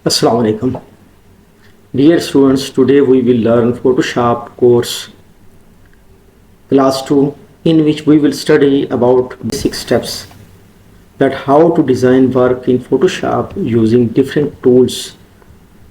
Assalamu alaikum. Dear students, today we will learn Photoshop course class 2, in which we will study about basic steps that how to design work in Photoshop using different tools.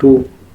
2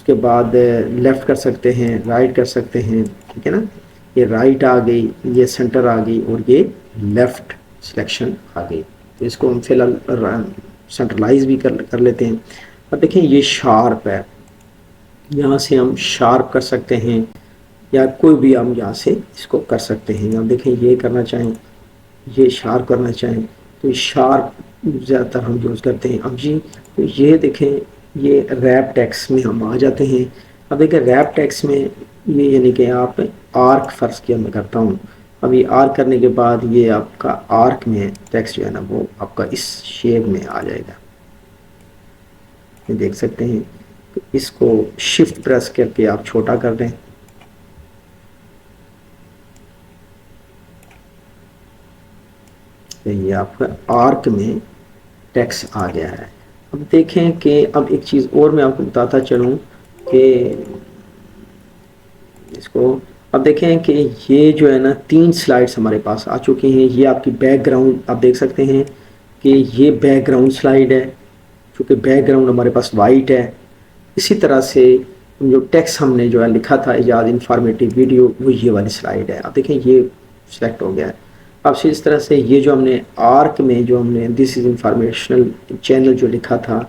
اس کے بعد left کر سکتے ہیں، right کر سکتے ہیں، ٹھیک ہے نا. یہ رائٹ آ گئی، یہ سینٹر آ گئی، اور یہ لیفٹ سلیکشن آ گئی. تو اس کو ہم فی الحال سینٹرلائز بھی کر لیتے ہیں. اب دیکھیں یہ شارپ ہے، یہاں سے ہم شارپ کر سکتے ہیں، یا کوئی بھی ہم یہاں سے اس کو کر سکتے ہیں. اب دیکھیں یہ کرنا چاہیں، یہ شارپ کرنا چاہیں تو یہ شارپ زیادہ تر ہم یوز کرتے ہیں. اب جی تو یہ دیکھیں یہ ریپ ٹیکس میں ہم آ جاتے ہیں. اب دیکھیں ریپ ٹیکس میں یہ یعنی کہ آپ آرک فرض کیا میں کرتا ہوں. اب یہ آرک کرنے کے بعد یہ آپ کا آرک میں ٹیکسٹ جو ہے نا وہ آپ کا اس شیپ میں آ جائے گا. یہ دیکھ سکتے ہیں. اس کو شفٹ پریس کر کے آپ چھوٹا کر دیں. یہ آپ کا آرک میں ٹیکسٹ آ گیا ہے. اب دیکھیں کہ اب ایک چیز اور میں آپ کو بتاتا چلوں کہ اس کو اب دیکھیں کہ یہ جو ہے نا 3 سلائڈز ہمارے پاس آ چکی ہیں. یہ آپ کی بیک گراؤنڈ آپ دیکھ سکتے ہیں کہ یہ بیک گراؤنڈ سلائڈ ہے، چونکہ بیک گراؤنڈ ہمارے پاس وائٹ ہے. اسی طرح سے جو ٹیکسٹ ہم نے جو ہے لکھا تھا ایجاد انفارمیٹیو ویڈیو، وہ یہ والی سلائڈ ہے. اب دیکھیں یہ سلیکٹ ہو گیا ہے. اب سے اس طرح سے یہ جو ہم نے آرک میں جو ہم نے دس از انفارمیشنل چینل جو لکھا تھا،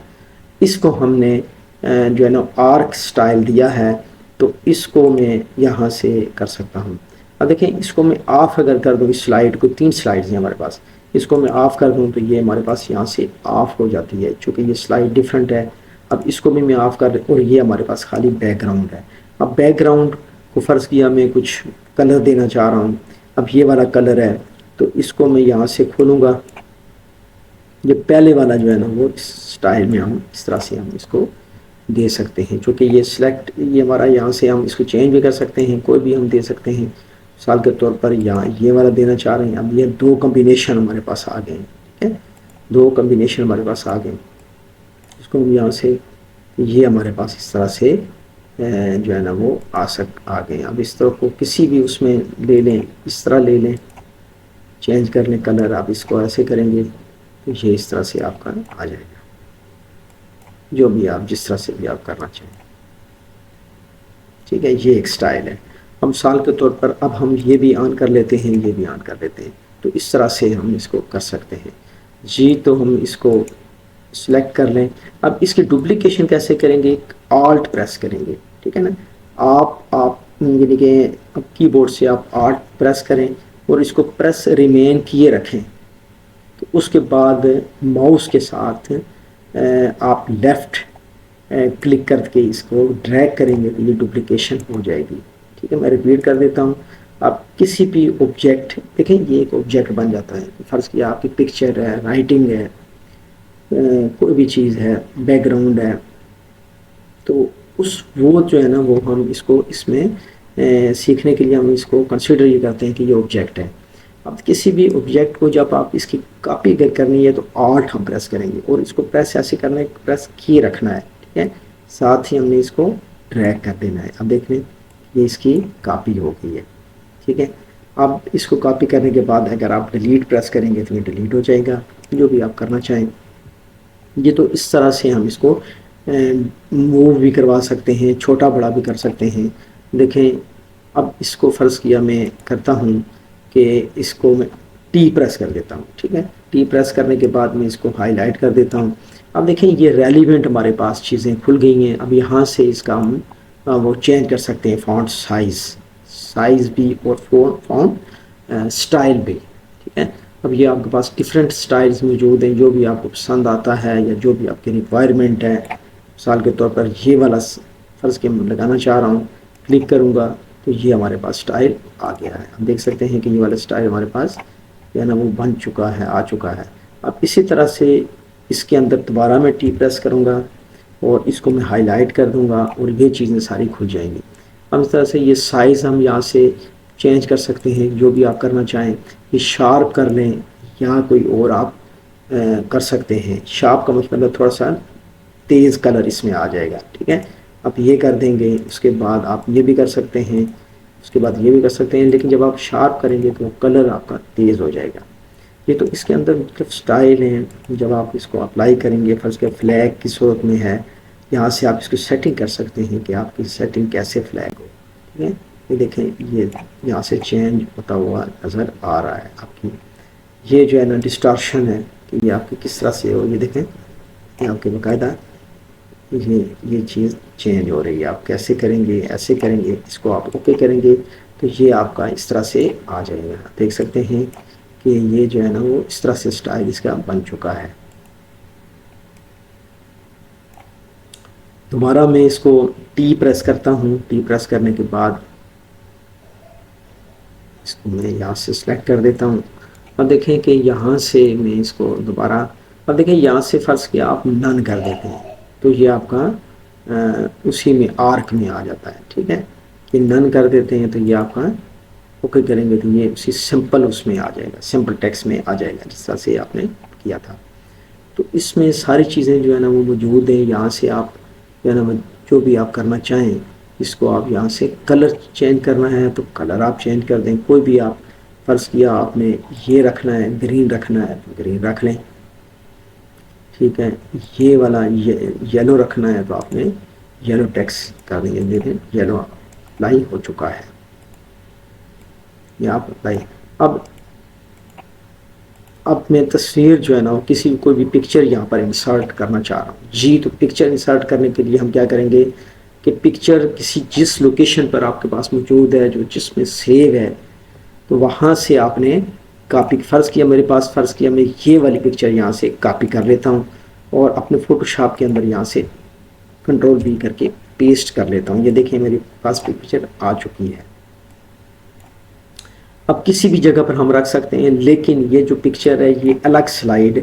اس کو ہم نے جو ہے نا آرک سٹائل دیا ہے. تو اس کو میں یہاں سے کر سکتا ہوں. اب دیکھیں اس کو میں آف اگر کر دوں، اس سلائڈ کو 3 سلائڈز ہیں ہمارے پاس، اس کو میں آف کر دوں تو یہ ہمارے پاس یہاں سے آف ہو جاتی ہے، چونکہ یہ سلائڈ ڈیفرنٹ ہے. اب اس کو بھی میں آف کر دوں اور یہ ہمارے پاس خالی بیک گراؤنڈ ہے. اب بیک گراؤنڈ کو فرض کیا میں کچھ کلر دینا چاہ رہا ہوں. اب یہ والا کلر ہے تو اس کو میں یہاں سے کھولوں گا. یہ پہلے والا جو ہے نا وہ اس سٹائل میں ہم اس طرح سے ہم اس کو دے سکتے ہیں، چونکہ یہ سلیکٹ یہ ہمارا یہاں سے ہم اس کو چینج بھی کر سکتے ہیں، کوئی بھی ہم دے سکتے ہیں. مثال کے طور پر یہاں یہ والا دینا چاہ رہے ہیں. اب یہ 2 کمبینیشن ہمارے پاس آ گئے ہیں، ٹھیک ہے، 2 کمبینیشن ہمارے پاس آ گئے. اس کو ہم یہاں سے یہ ہمارے پاس اس طرح سے جو ہے نا وہ آ گئے. اب اس طرح کو کسی بھی اس میں لے لیں، اس طرح لے لیں، چینج کر لیں کلر. آپ اس کو ایسے کریں گے تو یہ اس طرح سے آپ کا آ جائے گا، جو بھی آپ جس طرح سے بھی آپ کرنا چاہیں. ٹھیک ہے، یہ ایک سٹائل ہے. ہم مثال کے طور پر اب ہم یہ بھی آن کر لیتے ہیں، یہ بھی آن کر لیتے ہیں. تو اس طرح سے ہم اس کو کر سکتے ہیں. جی تو ہم اس کو سلیکٹ کر لیں. اب اس کی ڈپلیکیشن کیسے کریں گے؟ آلٹ پریس کریں گے، ٹھیک ہے نا. آپ یعنی کہ اب کی بورڈ سے آپ آلٹ پریس کریں اور اس کو پریس ریمین کیے رکھیں. تو اس کے بعد ماؤس کے ساتھ آپ لیفٹ کلک کر کے اس کو ڈریگ کریں گے تو یہ ڈپلیکیشن ہو جائے گی. ٹھیک ہے، میں ریپیٹ کر دیتا ہوں. آپ کسی بھی آبجیکٹ دیکھیں، یہ ایک آبجیکٹ بن جاتا ہے. فرض کیا آپ کی پکچر ہے، رائٹنگ ہے، کوئی بھی چیز ہے، بیک گراؤنڈ ہے، تو وہ جو ہے نا وہ ہم اس کو اس میں سیکھنے کے لیے ہم اس کو کنسیڈر یہ کرتے ہیں کہ یہ آبجیکٹ ہے. اب کسی بھی آبجیکٹ کو جب آپ اس کی کاپی کرنی ہے تو آلٹ ہم پریس کریں گے اور اس کو پریس ایسے کرنا ہے، پریس کیے رکھنا ہے، ٹھیک ہے. ساتھ ہی ہم نے اس کو ڈریگ کر دینا ہے. اب دیکھ لیں یہ اس کی کاپی ہو گئی ہے، ٹھیک ہے. اب اس کو کاپی کرنے کے بعد اگر آپ ڈیلیٹ پریس کریں گے تو یہ ڈیلیٹ ہو جائے گا، جو بھی آپ کرنا چاہیں. یہ تو اس طرح سے ہم اس کو موو بھی کروا سکتے ہیں، چھوٹا بڑا بھی کر سکتے ہیں. دیکھیں اب اس کو فرض کیا میں کرتا ہوں کہ اس کو میں ٹی پریس کر دیتا ہوں، ٹھیک ہے. ٹی پریس کرنے کے بعد میں اس کو ہائی لائٹ کر دیتا ہوں. اب دیکھیں یہ ریلیونٹ ہمارے پاس چیزیں کھل گئی ہیں. اب یہاں سے اس کا ہم وہ چینج کر سکتے ہیں، فونٹ سائز بھی اور فونٹ سٹائل بھی، ٹھیک ہے. اب یہ آپ کے پاس ڈفرینٹ سٹائلز موجود ہیں، جو بھی آپ کو پسند آتا ہے یا جو بھی آپ کی ریکوائرمنٹ ہے. مثال کے طور پر یہ والا فرض کے میں لگانا چاہ رہا ہوں، کلک کروں گا تو یہ ہمارے پاس سٹائل آ گیا ہے. ہم دیکھ سکتے ہیں کہ یہ والا سٹائل ہمارے پاس جو ہے نا وہ بن چکا ہے، آ چکا ہے. اب اسی طرح سے اس کے اندر دوبارہ میں ٹی پریس کروں گا اور اس کو میں ہائی لائٹ کر دوں گا اور یہ چیزیں ساری کھل جائیں گی. اب اس طرح سے یہ سائز ہم یہاں سے چینج کر سکتے ہیں، جو بھی آپ کرنا چاہیں. یہ شارپ کر لیں یا کوئی اور آپ کر سکتے ہیں. شارپ کا مطلب تھوڑا سا تیز کلر اس میں آ جائے گا، ٹھیک ہے. آپ یہ کر دیں گے، اس کے بعد آپ یہ بھی کر سکتے ہیں، اس کے بعد یہ بھی کر سکتے ہیں. لیکن جب آپ شارپ کریں گے تو کلر آپ کا تیز ہو جائے گا. یہ تو اس کے اندر مختلف سٹائل ہیں. جب آپ اس کو اپلائی کریں گے، فرض کے فلیگ کی صورت میں ہے یہاں سے آپ اس کی سیٹنگ کر سکتے ہیں کہ آپ کی سیٹنگ کیسے فلیگ ہو. ٹھیک ہے، یہ دیکھیں یہ یہاں سے چینج ہوتا ہوا نظر آ رہا ہے آپ کی. یہ جو ہے نا ڈسٹارشن ہے کہ یہ آپ کی کس طرح سے ہو. یہ دیکھیں یہ آپ کے باقاعدہ یہ چیز چینج ہو رہی ہے. آپ کیسے کریں گے؟ ایسے کریں گے، اس کو آپ اوکے کریں گے تو یہ آپ کا اس طرح سے آ جائے گا. دیکھ سکتے ہیں کہ یہ جو ہے نا وہ اس طرح سے سٹائل اس کا بن چکا ہے. دوبارہ میں اس کو ٹی پریس کرتا ہوں. ٹی پریس کرنے کے بعد اس کو میں یہاں سے سلیکٹ کر دیتا ہوں. اب دیکھیں کہ یہاں سے میں اس کو دوبارہ، اب دیکھیں یہاں سے فرض کیا آپ نن کر دیتے ہیں تو یہ آپ کا اسی میں آرک میں آ جاتا ہے. ٹھیک ہے، کہ نن کر دیتے ہیں تو یہ آپ کا اوکے کریں گے تو یہ اسی سمپل اس میں آ جائے گا، سمپل ٹیکسٹ میں آ جائے گا جس طرح سے آپ نے کیا تھا. تو اس میں ساری چیزیں جو ہے نا وہ موجود ہیں. یہاں سے آپ جو ہے نا جو بھی آپ کرنا چاہیں اس کو آپ یہاں سے کلر چینج کرنا ہے تو کلر آپ چینج کر دیں. کوئی بھی آپ فرض کیا آپ نے یہ رکھنا ہے، گرین رکھنا ہے تو گرین رکھ لیں. ٹھیک ہے، یہ والا یلو رکھنا ہے تو آپ نے یلو ٹیکس کر دیں گے. دیکھیں یلو اپلائی ہو چکا ہے. یہ آپ اپلائی اب میں تصویر جو ہے نا کسی کوئی بھی پکچر یہاں پر انسرٹ کرنا چاہ رہا ہوں. جی تو پکچر انسرٹ کرنے کے لیے ہم کیا کریں گے کہ پکچر جس لوکیشن پر آپ کے پاس موجود ہے، جس میں سیو ہے، تو وہاں سے آپ نے کاپی. فرض کیا میرے پاس فرض کیا میں یہ والی پکچر یہاں سے کاپی کر لیتا ہوں اور اپنے فوٹو شاپ کے اندر یہاں سے کنٹرول V کر کے پیسٹ کر لیتا ہوں. یہ دیکھیں میرے پاس پکچر آ چکی ہے. اب کسی بھی جگہ پر ہم رکھ سکتے ہیں، لیکن یہ جو پکچر ہے یہ الگ سلائیڈ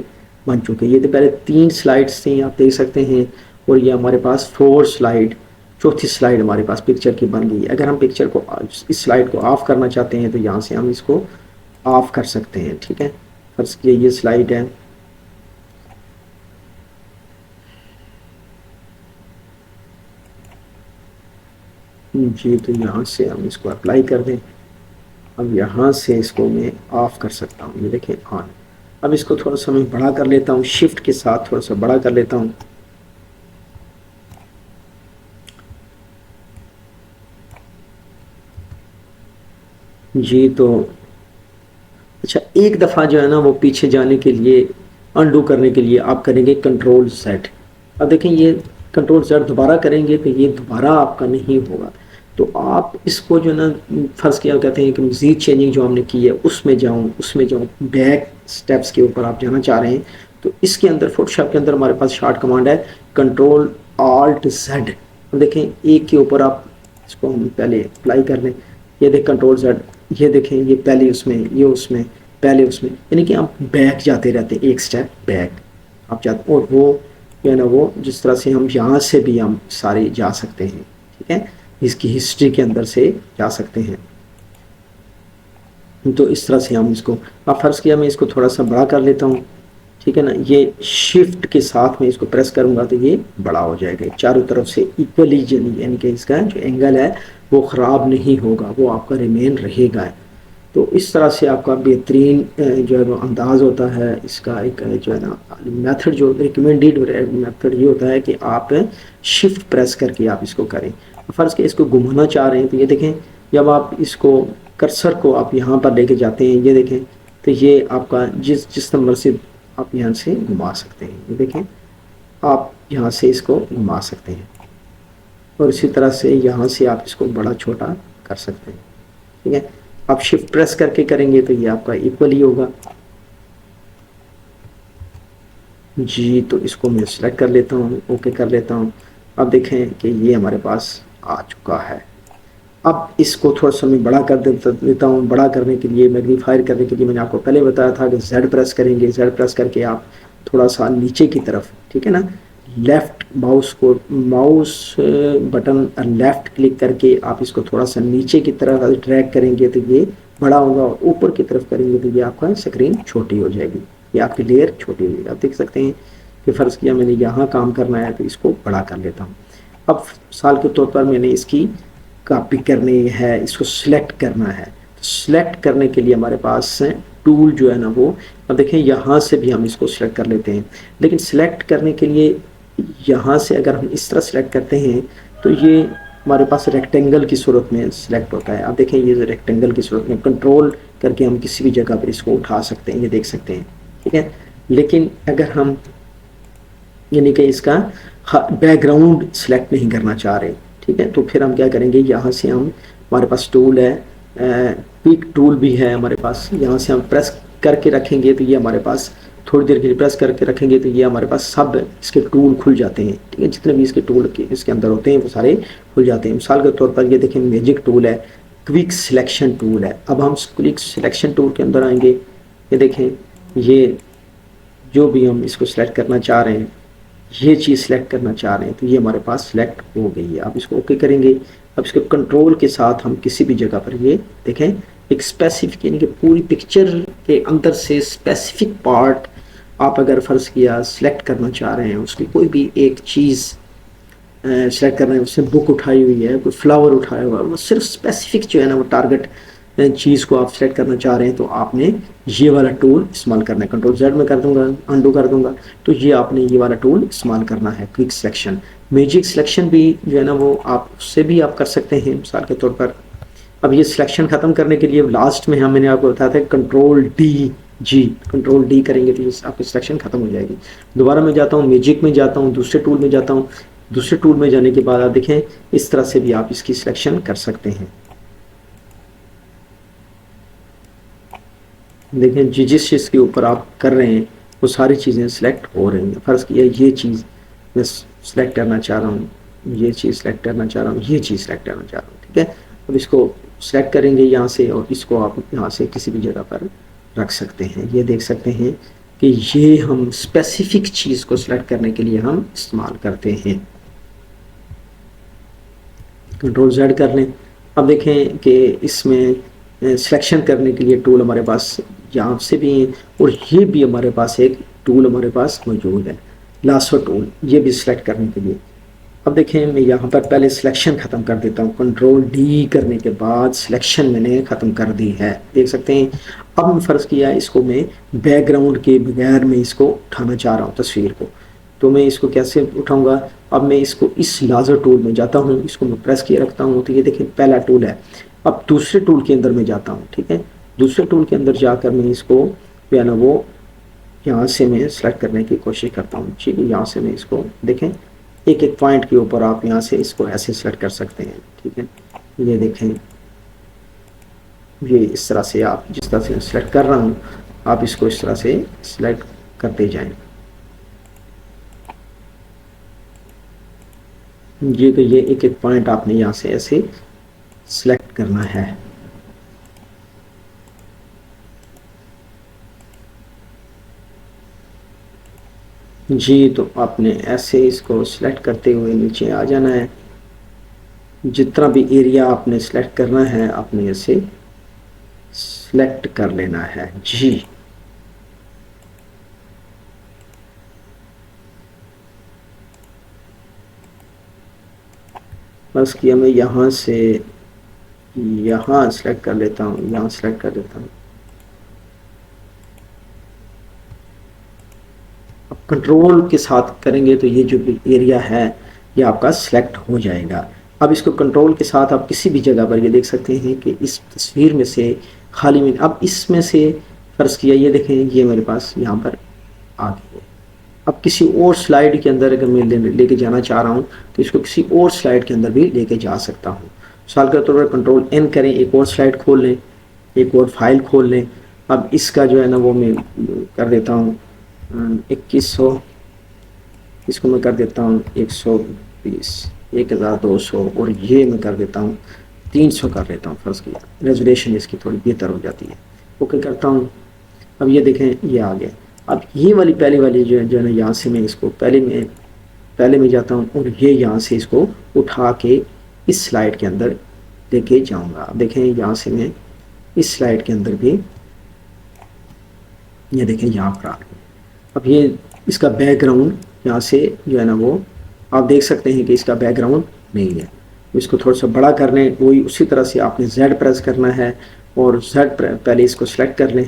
بن چکے. یہ تو پہلے 3 سلائیڈز تھیں آپ دیکھ سکتے ہیں اور یہ ہمارے پاس 4 سلائیڈ، چوتھی سلائیڈ ہمارے پاس پکچر کی بن گئی. اگر ہم پکچر کو اس سلائیڈ کو آف کرنا چاہتے ہیں تو یہاں سے ہم اس کو آف کر سکتے ہیں. ٹھیک ہے، فرض کیا یہ سلائیڈ ہے. جی تو یہاں سے ہم اس کو اپلائی کر دیں. اب یہاں سے اس کو میں آف کر سکتا ہوں. یہ دیکھیں آن. اب اس کو تھوڑا سا میں بڑا کر لیتا ہوں، شفٹ کے ساتھ تھوڑا سا بڑا کر لیتا ہوں. جی تو اچھا ایک دفعہ جو ہے نا وہ پیچھے جانے کے لیے انڈو کرنے کے لیے آپ کریں گے کنٹرول Z. اب دیکھیں یہ کنٹرول Z دوبارہ کریں گے تو یہ دوبارہ آپ کا نہیں ہوگا. تو آپ اس کو جو ہے نا فرض کیا کہتے ہیں کہ مزید چینجنگ جو ہم نے کی ہے اس میں جاؤں بیک سٹیپس کے اوپر آپ جانا چاہ رہے ہیں تو اس کے اندر فوٹو شاپ کے اندر ہمارے پاس شارٹ کمانڈ ہے کنٹرول آلٹ Z. دیکھیں ایک کے اوپر آپ اس کو ہم پہلے اپلائی کر لیں. یہ دیکھ کنٹرول Z، یہ دیکھیں یہ پہلے اس میں، یہ اس میں، پہلے اس میں، یعنی کہ آپ بیک جاتے رہتے ہیں، ایک سٹیپ بیک آپ جاتے. اور وہ جو ہے نا وہ جس طرح سے ہم یہاں سے بھی ہم سارے جا سکتے ہیں. ٹھیک ہے، اس کی ہسٹری کے اندر سے جا سکتے ہیں. تو اس طرح سے ہم اس کو، اب فرض کیا میں اس کو تھوڑا سا بڑا کر لیتا ہوں. ٹھیک ہے نا، یہ شفٹ کے ساتھ میں اس کو پریس کروں گا تو یہ بڑا ہو جائے گا چاروں طرف سے ایکولی. یعنی کہ اس کا جو اینگل ہے وہ خراب نہیں ہوگا، وہ آپ کا ریمین رہے گا. تو اس طرح سے آپ کا بہترین جو ہے وہ انداز ہوتا ہے. اس کا ایک جو ہے نا میتھڈ جو ریکمینڈیڈ میتھڈ یہ ہوتا ہے کہ آپ شفٹ پریس کر کے آپ اس کو کریں. فرض کہ اس کو گھمانا چاہ رہے ہیں تو یہ دیکھیں جب آپ اس کو کرسر کو آپ یہاں پر لے کے جاتے ہیں، یہ دیکھیں تو یہ آپ کا جس نمبر سے آپ یہاں سے گھما سکتے ہیں. یہ دیکھیں آپ یہاں سے اس کو گھما سکتے ہیں اور اسی طرح سے یہاں سے آپ اس کو بڑا چھوٹا کر سکتے ہیں. ٹھیک ہے، آپ شفٹ پریس کر کے کریں گے تو یہ آپ کا ایکول ہی ہوگا. جی تو اس کو میں سلیکٹ کر لیتا ہوں، اوکے کر لیتا ہوں. اب دیکھیں کہ یہ ہمارے پاس آ چکا ہے. اب اس کو تھوڑا سا میں بڑا کر دیتا ہوں. بڑا کرنے کے لیے میگنیفائر کرنے کے لیے میں نے آپ کو پہلے بتایا تھا کہ Z پریس کریں گے. Z پریس کر کے آپ تھوڑا سا نیچے کی طرف، ٹھیک ہے نا، left mouse button left click کر کے آپ اس کو تھوڑا سا نیچے کی طرف ڈریگ کریں گے تو یہ بڑا ہوگا. اوپر کی طرف کریں گے تو یہ آپ کا اسکرین چھوٹی ہو جائے گی، یہ آپ کی لیئر چھوٹی ہو جائے گی. آپ دیکھ سکتے ہیں کہ فرض کیا میں نے یہاں کام کرنا ہے تو اس کو بڑا کر لیتا ہوں. اب مثال کے طور پر میں نے اس کی کاپی کرنی ہے، اس کو سلیکٹ کرنا ہے. سلیکٹ کرنے کے لیے ہمارے پاس ٹول جو ہے نا وہ، اب دیکھیں یہاں سے بھی ہم اس کو سلیکٹ کر لیتے ہیں. لیکن سلیکٹ کرنے کے لیے یہاں سے اگر ہم اس طرح سلیکٹ کرتے ہیں تو یہ ہمارے پاس ریکٹینگل کی صورت میں سلیکٹ ہوتا ہے. آپ دیکھیں یہ ریکٹینگل کی صورت میں کنٹرول کر کے ہم کسی بھی جگہ پر اس کو اٹھا سکتے ہیں, یہ دیکھ سکتے ہیں, ٹھیک ہے. لیکن اگر ہم یعنی کہ اس کا بیک گراؤنڈ سلیکٹ نہیں کرنا چاہ رہے, ٹھیک ہے, تو پھر ہم کیا کریں گے, یہاں سے ہم ہمارے پاس ٹول ہے, پک ٹول بھی ہے ہمارے پاس, یہاں سے ہم پریس کر کے رکھیں گے تو یہ ہمارے پاس تھوڑی دیر کے لیے پریس کر کے رکھیں گے تو یہ ہمارے پاس سب اس کے ٹول کھل جاتے ہیں, ٹھیک ہے. جتنے بھی اس کے ٹول اس کے اندر ہوتے ہیں وہ سارے کھل جاتے ہیں. مثال کے طور پر یہ دیکھیں میجک ٹول ہے, کوئک سلیکشن ٹول ہے. اب ہم کوئک سلیکشن ٹول کے اندر آئیں گے, یہ دیکھیں یہ جو بھی ہم اس کو سلیکٹ کرنا چاہ رہے ہیں, یہ چیز سلیکٹ کرنا چاہ رہے ہیں تو یہ ہمارے پاس سلیکٹ ہو گئی ہے. اب اس کو اوکے کریں گے. اب اس کے کنٹرول کے ساتھ ہم کسی بھی جگہ پر یہ دیکھیں ایک اسپیسیفک یعنی کہ پوری پکچر کے اندر سے اسپیسیفک پارٹ آپ اگر فرض کیا سلیکٹ کرنا چاہ رہے ہیں, اس کی کوئی بھی ایک چیز سلیکٹ کر رہے ہیں, اس سے بک اٹھائی ہوئی ہے, کوئی فلاور اٹھایا ہوا ہے, وہ صرف اسپیسیفک جو ہے نا وہ ٹارگٹ چیز کو آپ سلیکٹ کرنا چاہ رہے ہیں تو آپ نے یہ والا ٹول استعمال کرنا ہے. کنٹرول زیڈ میں کر دوں گا, انڈو کر دوں گا, تو یہ آپ نے یہ والا ٹول استعمال کرنا ہے, کوئک سلیکشن. میجک سلیکشن بھی جو ہے نا وہ آپ اس سے بھی آپ کر سکتے ہیں مثال کے طور پر. اب یہ سلیکشن ختم کرنے کے لیے لاسٹ میں میں نے آپ کو بتایا تھا کنٹرول ڈی کریں گے تو آپ کی سلیکشن ختم ہو جائے گی. دوبارہ میں جاتا ہوں, میجک میں جاتا ہوں, دوسرے ٹول میں جاتا ہوں. دوسرے ٹول میں جانے کے بعد آپ دیکھیں اس طرح سے بھی آپ اس کی سلیکشن کر سکتے ہیں. دیکھیں جس چیز کے اوپر آپ کر رہے ہیں وہ ساری چیزیں سلیکٹ ہو رہی ہیں. فرض کیا یہ چیز میں سلیکٹ کرنا چاہ رہا ہوں, یہ چیز سلیکٹ کرنا چاہ رہا ہوں, یہ چیز سلیکٹ کرنا چاہ رہا ہوں, ٹھیک ہے. اب اس کو سلیکٹ کریں گے یہاں سے اور اس کو آپ یہاں سے کسی بھی جگہ پر رکھ سکتے ہیں. یہ دیکھ سکتے ہیں کہ یہ ہم اسپیسیفک چیز کو سلیکٹ کرنے کے لیے ہم استعمال کرتے ہیں. کنٹرول زیڈ کر لیں. اب دیکھیں کہ اس میں سلیکشن کرنے کے لیے ٹول ہمارے پاس یہاں سے بھی ہیں اور یہ بھی ہمارے پاس ایک ٹول ہمارے پاس موجود ہے, لاسو ٹول, یہ بھی سلیکٹ کرنے کے لیے. اب دیکھیں میں یہاں پر پہلے سلیکشن ختم کر دیتا ہوں, کنٹرول ڈی کرنے کے بعد سلیکشن میں نے ختم کر دی ہے, دیکھ سکتے ہیں. اب میں فرض کیا اس کو میں بیک گراؤنڈ کے بغیر میں اس کو اٹھانا چاہ رہا ہوں تصویر کو, تو میں اس کو کیسے اٹھاؤں گا. اب میں اس کو اس لازر ٹول میں جاتا ہوں, اس کو میں پریس کیے رکھتا ہوں تو یہ دیکھیں پہلا ٹول ہے. اب دوسرے ٹول کے اندر میں جاتا ہوں, ٹھیک ہے. دوسرے ٹول کے اندر جا کر میں اس کو جو ہے نا وہ یہاں سے میں سلیکٹ کرنے کی کوشش کرتا ہوں, ٹھیک ہے. یہاں سے میں اس کو دیکھیں ایک ایک پوائنٹ کے اوپر آپ یہاں سے اس کو ایسے سلیکٹ کر سکتے ہیں, ٹھیک ہے. یہ دیکھیں یہ اس طرح سے آپ جس طرح سے سلیکٹ کر رہا ہوں آپ اس کو اس طرح سے سلیکٹ کرتے جائیں. یہ کہ یہ ایک ایک پوائنٹ آپ نے یہاں سے ایسے سلیکٹ کرنا ہے. جی تو آپ نے ایسے اس کو سلیکٹ کرتے ہوئے نیچے آ جانا ہے. جتنا بھی ایریا آپ نے سلیکٹ کرنا ہے آپ نے ایسے سلیکٹ کر لینا ہے. جی بس کیا میں یہاں سے یہاں سلیکٹ کر لیتا ہوں, یہاں سلیکٹ کر لیتا ہوں. اب کنٹرول کے ساتھ کریں گے تو یہ جو بھی ایریا ہے یہ آپ کا سلیکٹ ہو جائے گا. اب اس کو کنٹرول کے ساتھ آپ کسی بھی جگہ پر یہ دیکھ سکتے ہیں کہ اس تصویر میں سے خالی میں اب اس میں سے فرض کیا یہ دیکھیں یہ میرے پاس یہاں پر آ گئی ہے. اب کسی اور سلائیڈ کے اندر اگر میں لے کے جانا چاہ رہا ہوں تو اس کو کسی اور سلائیڈ کے اندر بھی لے کے جا سکتا ہوں. مثال کے طور پر کنٹرول این کریں, ایک اور سلائیڈ کھول لیں, ایک اور فائل کھول لیں. اب اس کا جو ہے نا وہ میں کر دیتا ہوں 2100, اس کو میں کر دیتا ہوں 120, 1200 اور یہ میں کر دیتا ہوں 300 کر لیتا ہوں. فرض کیا ریزولیشن اس کی تھوڑی بہتر ہو جاتی ہے. اوکے کرتا ہوں. اب یہ دیکھیں یہ آ گیا. اب یہ والی پہلی والی جو ہے نا یہاں سے میں اس کو پہلے میں جاتا ہوں اور یہ یہاں سے اس کو اٹھا کے اس سلائیڈ کے اندر لے کے جاؤں گا. اب دیکھیں یہاں سے میں اس سلائیڈ کے اندر بھی یہ دیکھیں یہاں پر آ گیا. اب یہ اس کا بیک گراؤنڈ یہاں سے جو ہے نا وہ آپ دیکھ سکتے ہیں کہ اس کا بیک گراؤنڈ نہیں ہے. اس کو تھوڑا سا بڑا کر لیں, وہی اسی طرح سے آپ نے زیڈ پریس کرنا ہے اور زیڈ پہلے اس کو سلیکٹ کر لیں.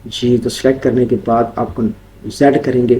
جی تو سلیکٹ کرنے کے بعد آپ کو زیڈ کریں گے.